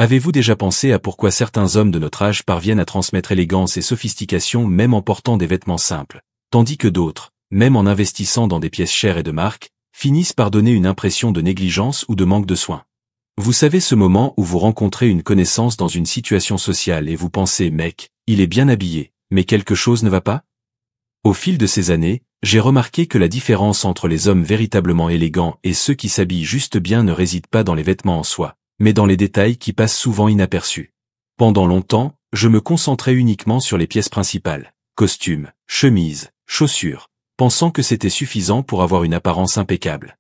Avez-vous déjà pensé à pourquoi certains hommes de notre âge parviennent à transmettre élégance et sophistication même en portant des vêtements simples, tandis que d'autres, même en investissant dans des pièces chères et de marque, finissent par donner une impression de négligence ou de manque de soin? Vous savez ce moment où vous rencontrez une connaissance dans une situation sociale et vous pensez « mec, il est bien habillé, mais quelque chose ne va pas ?» Au fil de ces années, j'ai remarqué que la différence entre les hommes véritablement élégants et ceux qui s'habillent juste bien ne réside pas dans les vêtements en soi, mais dans les détails qui passent souvent inaperçus. Pendant longtemps, je me concentrais uniquement sur les pièces principales, costumes, chemises, chaussures, pensant que c'était suffisant pour avoir une apparence impeccable.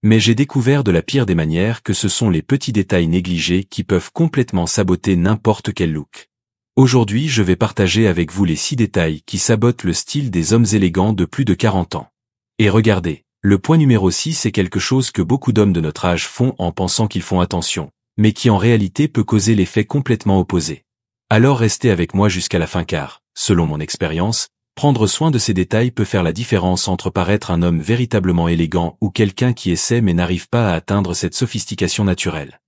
Mais j'ai découvert de la pire des manières que ce sont les petits détails négligés qui peuvent complètement saboter n'importe quel look. Aujourd'hui, je vais partager avec vous les 6 détails qui sabotent le style des hommes élégants de plus de 40 ans. Et regardez, le point numéro 6 est quelque chose que beaucoup d'hommes de notre âge font en pensant qu'ils font attention, mais qui en réalité peut causer l'effet complètement opposé. Alors restez avec moi jusqu'à la fin car, selon mon expérience, prendre soin de ces détails peut faire la différence entre paraître un homme véritablement élégant ou quelqu'un qui essaie mais n'arrive pas à atteindre cette sophistication naturelle.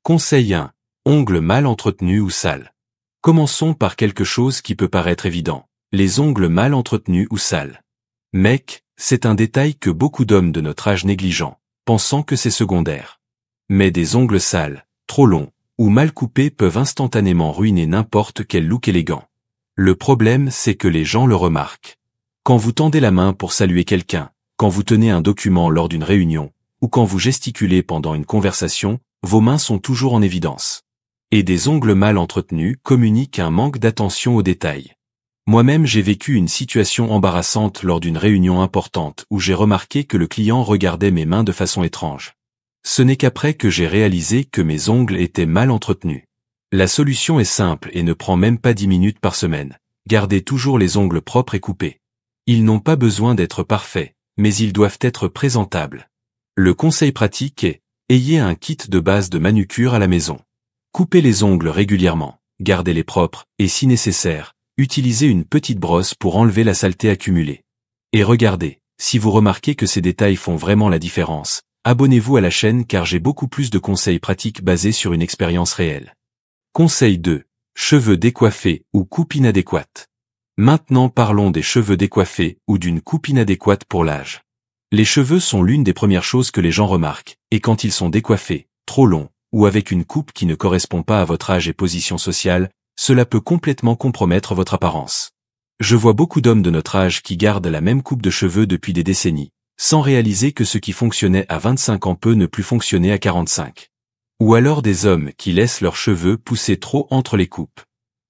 Conseil 1. Ongles mal entretenus ou sales. Commençons par quelque chose qui peut paraître évident. Les ongles mal entretenus ou sales. Mec, c'est un détail que beaucoup d'hommes de notre âge négligent, pensant que c'est secondaire. Mais des ongles sales, trop longs, ou mal coupés peuvent instantanément ruiner n'importe quel look élégant. Le problème, c'est que les gens le remarquent. Quand vous tendez la main pour saluer quelqu'un, quand vous tenez un document lors d'une réunion, ou quand vous gesticulez pendant une conversation, vos mains sont toujours en évidence. Et des ongles mal entretenus communiquent un manque d'attention aux détails. Moi-même j'ai vécu une situation embarrassante lors d'une réunion importante où j'ai remarqué que le client regardait mes mains de façon étrange. Ce n'est qu'après que j'ai réalisé que mes ongles étaient mal entretenus. La solution est simple et ne prend même pas 10 minutes par semaine. Gardez toujours les ongles propres et coupés. Ils n'ont pas besoin d'être parfaits, mais ils doivent être présentables. Le conseil pratique est, ayez un kit de base de manucure à la maison. Coupez les ongles régulièrement, gardez-les propres, et si nécessaire, utilisez une petite brosse pour enlever la saleté accumulée. Et regardez, si vous remarquez que ces détails font vraiment la différence, abonnez-vous à la chaîne car j'ai beaucoup plus de conseils pratiques basés sur une expérience réelle. Conseil 2. Cheveux décoiffés ou coupe inadéquate. Maintenant parlons des cheveux décoiffés ou d'une coupe inadéquate pour l'âge. Les cheveux sont l'une des premières choses que les gens remarquent, et quand ils sont décoiffés, trop longs, ou avec une coupe qui ne correspond pas à votre âge et position sociale, cela peut complètement compromettre votre apparence. Je vois beaucoup d'hommes de notre âge qui gardent la même coupe de cheveux depuis des décennies, sans réaliser que ce qui fonctionnait à 25 ans peut ne plus fonctionner à 45. Ou alors des hommes qui laissent leurs cheveux pousser trop entre les coupes.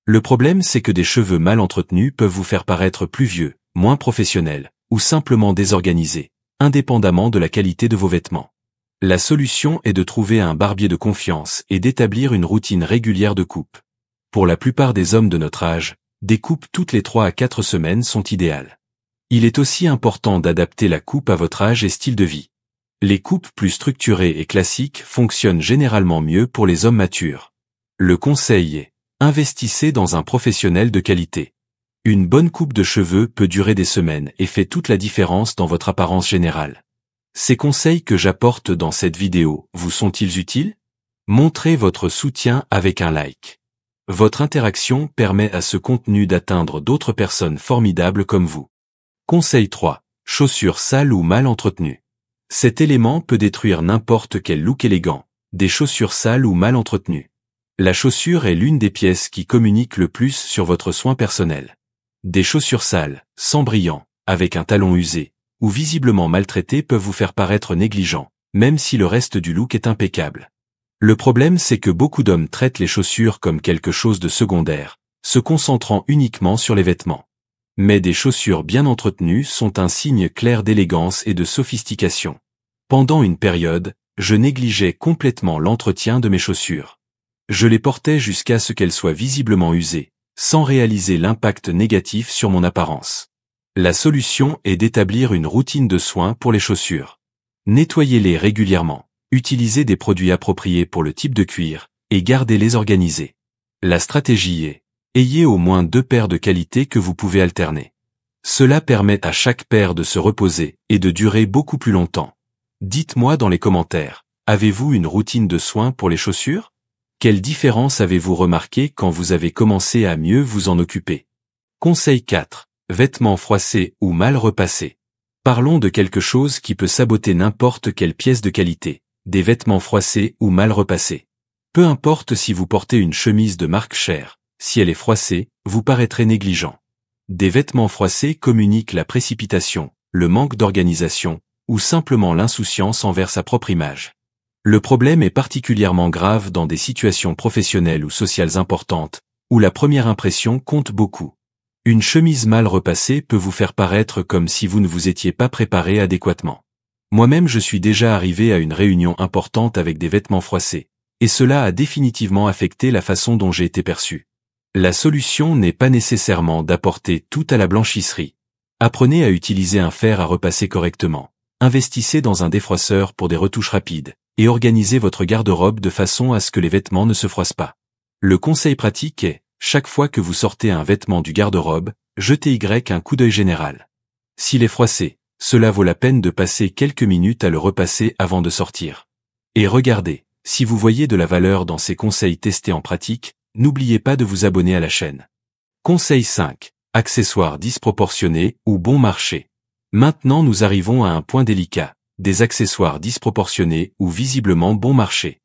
Le problème c'est que des cheveux mal entretenus peuvent vous faire paraître plus vieux, moins professionnel, ou simplement désorganisé, indépendamment de la qualité de vos vêtements. La solution est de trouver un barbier de confiance et d'établir une routine régulière de coupe. Pour la plupart des hommes de notre âge, des coupes toutes les 3 à 4 semaines sont idéales. Il est aussi important d'adapter la coupe à votre âge et style de vie. Les coupes plus structurées et classiques fonctionnent généralement mieux pour les hommes matures. Le conseil est, investissez dans un professionnel de qualité. Une bonne coupe de cheveux peut durer des semaines et fait toute la différence dans votre apparence générale. Ces conseils que j'apporte dans cette vidéo vous sont-ils utiles? Montrez votre soutien avec un like. Votre interaction permet à ce contenu d'atteindre d'autres personnes formidables comme vous. Conseil 3. Chaussures sales ou mal entretenues. Cet élément peut détruire n'importe quel look élégant, des chaussures sales ou mal entretenues. La chaussure est l'une des pièces qui communique le plus sur votre soin personnel. Des chaussures sales, sans brillant, avec un talon usé, ou visiblement maltraités peuvent vous faire paraître négligent, même si le reste du look est impeccable. Le problème c'est que beaucoup d'hommes traitent les chaussures comme quelque chose de secondaire, se concentrant uniquement sur les vêtements. Mais des chaussures bien entretenues sont un signe clair d'élégance et de sophistication. Pendant une période, je négligeais complètement l'entretien de mes chaussures. Je les portais jusqu'à ce qu'elles soient visiblement usées, sans réaliser l'impact négatif sur mon apparence. La solution est d'établir une routine de soins pour les chaussures. Nettoyez-les régulièrement, utilisez des produits appropriés pour le type de cuir, et gardez-les organisés. La stratégie est, ayez au moins 2 paires de qualité que vous pouvez alterner. Cela permet à chaque paire de se reposer et de durer beaucoup plus longtemps. Dites-moi dans les commentaires, avez-vous une routine de soins pour les chaussures? Quelle différence avez-vous remarqué quand vous avez commencé à mieux vous en occuper? Conseil 4. Vêtements froissés ou mal repassés. Parlons de quelque chose qui peut saboter n'importe quelle pièce de qualité, des vêtements froissés ou mal repassés. Peu importe si vous portez une chemise de marque chère, si elle est froissée, vous paraîtrez négligent. Des vêtements froissés communiquent la précipitation, le manque d'organisation, ou simplement l'insouciance envers sa propre image. Le problème est particulièrement grave dans des situations professionnelles ou sociales importantes, où la première impression compte beaucoup. Une chemise mal repassée peut vous faire paraître comme si vous ne vous étiez pas préparé adéquatement. Moi-même je suis déjà arrivé à une réunion importante avec des vêtements froissés, et cela a définitivement affecté la façon dont j'ai été perçu. La solution n'est pas nécessairement d'apporter tout à la blanchisserie. Apprenez à utiliser un fer à repasser correctement. Investissez dans un défroisseur pour des retouches rapides, et organisez votre garde-robe de façon à ce que les vêtements ne se froissent pas. Le conseil pratique est, chaque fois que vous sortez un vêtement du garde-robe, jetez un coup d'œil général. S'il est froissé, cela vaut la peine de passer quelques minutes à le repasser avant de sortir. Et regardez, si vous voyez de la valeur dans ces conseils testés en pratique, n'oubliez pas de vous abonner à la chaîne. Conseil 5. Accessoires disproportionnés ou bon marché. Maintenant nous arrivons à un point délicat, des accessoires disproportionnés ou visiblement bon marché.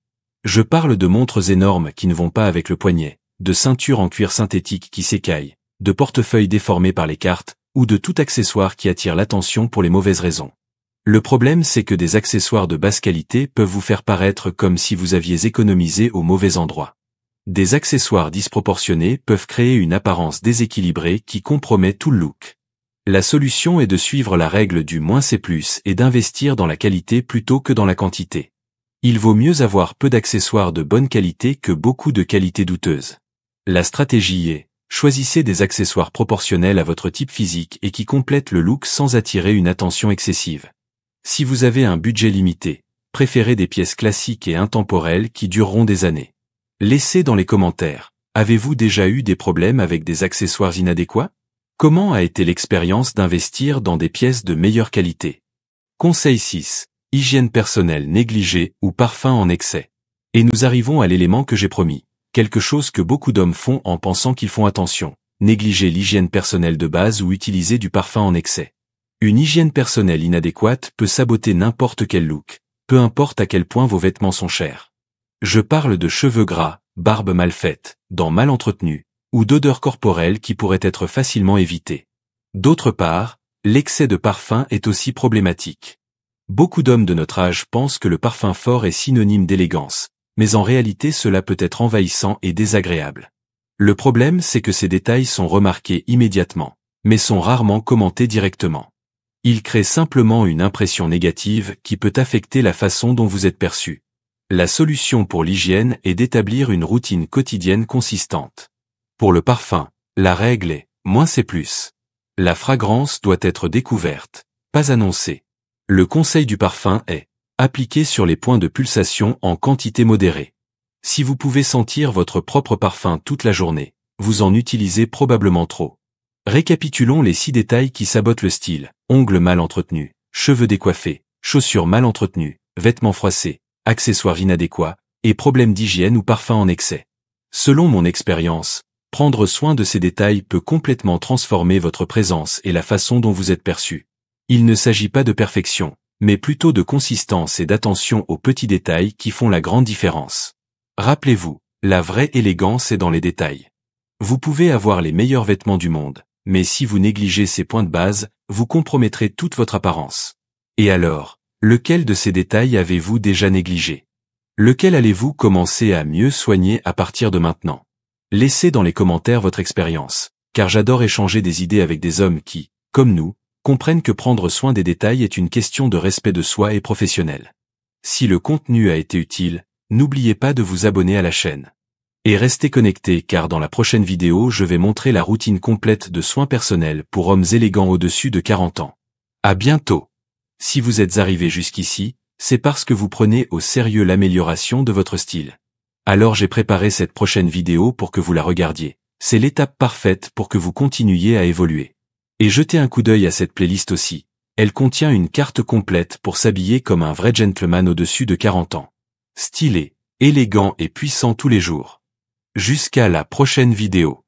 Je parle de montres énormes qui ne vont pas avec le poignet, de ceintures en cuir synthétique qui s'écaillent, de portefeuilles déformés par les cartes, ou de tout accessoire qui attire l'attention pour les mauvaises raisons. Le problème c'est que des accessoires de basse qualité peuvent vous faire paraître comme si vous aviez économisé au mauvais endroit. Des accessoires disproportionnés peuvent créer une apparence déséquilibrée qui compromet tout le look. La solution est de suivre la règle du moins c'est plus et d'investir dans la qualité plutôt que dans la quantité. Il vaut mieux avoir peu d'accessoires de bonne qualité que beaucoup de qualité douteuse. La stratégie est, choisissez des accessoires proportionnels à votre type physique et qui complètent le look sans attirer une attention excessive. Si vous avez un budget limité, préférez des pièces classiques et intemporelles qui dureront des années. Laissez dans les commentaires, avez-vous déjà eu des problèmes avec des accessoires inadéquats? Comment a été l'expérience d'investir dans des pièces de meilleure qualité? Conseil 6. Hygiène personnelle négligée ou parfum en excès. Et nous arrivons à l'élément que j'ai promis, quelque chose que beaucoup d'hommes font en pensant qu'ils font attention, négliger l'hygiène personnelle de base ou utiliser du parfum en excès. Une hygiène personnelle inadéquate peut saboter n'importe quel look, peu importe à quel point vos vêtements sont chers. Je parle de cheveux gras, barbe mal faite, dents mal entretenues, ou d'odeurs corporelles qui pourraient être facilement évitées. D'autre part, l'excès de parfum est aussi problématique. Beaucoup d'hommes de notre âge pensent que le parfum fort est synonyme d'élégance, mais en réalité cela peut être envahissant et désagréable. Le problème c'est que ces détails sont remarqués immédiatement, mais sont rarement commentés directement. Ils créent simplement une impression négative qui peut affecter la façon dont vous êtes perçu. La solution pour l'hygiène est d'établir une routine quotidienne consistante. Pour le parfum, la règle est « moins c'est plus ». La fragrance doit être découverte, pas annoncée. Le conseil du parfum est « appliquer sur les points de pulsation en quantité modérée ». Si vous pouvez sentir votre propre parfum toute la journée, vous en utilisez probablement trop. Récapitulons les 6 détails qui sabotent le style: ongles mal entretenus, cheveux décoiffés, chaussures mal entretenues, vêtements froissés, accessoires inadéquats, et problèmes d'hygiène ou parfum en excès. Selon mon expérience, prendre soin de ces détails peut complètement transformer votre présence et la façon dont vous êtes perçu. Il ne s'agit pas de perfection, mais plutôt de consistance et d'attention aux petits détails qui font la grande différence. Rappelez-vous, la vraie élégance est dans les détails. Vous pouvez avoir les meilleurs vêtements du monde, mais si vous négligez ces points de base, vous compromettrez toute votre apparence. Et alors, lequel de ces détails avez-vous déjà négligé? Lequel allez-vous commencer à mieux soigner à partir de maintenant? Laissez dans les commentaires votre expérience, car j'adore échanger des idées avec des hommes qui, comme nous, comprennent que prendre soin des détails est une question de respect de soi et professionnel. Si le contenu a été utile, n'oubliez pas de vous abonner à la chaîne. Et restez connectés car dans la prochaine vidéo je vais montrer la routine complète de soins personnels pour hommes élégants au-dessus de 40 ans. À bientôt! Si vous êtes arrivé jusqu'ici, c'est parce que vous prenez au sérieux l'amélioration de votre style. Alors j'ai préparé cette prochaine vidéo pour que vous la regardiez. C'est l'étape parfaite pour que vous continuiez à évoluer. Et jetez un coup d'œil à cette playlist aussi. Elle contient une carte complète pour s'habiller comme un vrai gentleman au-dessus de 40 ans. Stylé, élégant et puissant tous les jours. Jusqu'à la prochaine vidéo.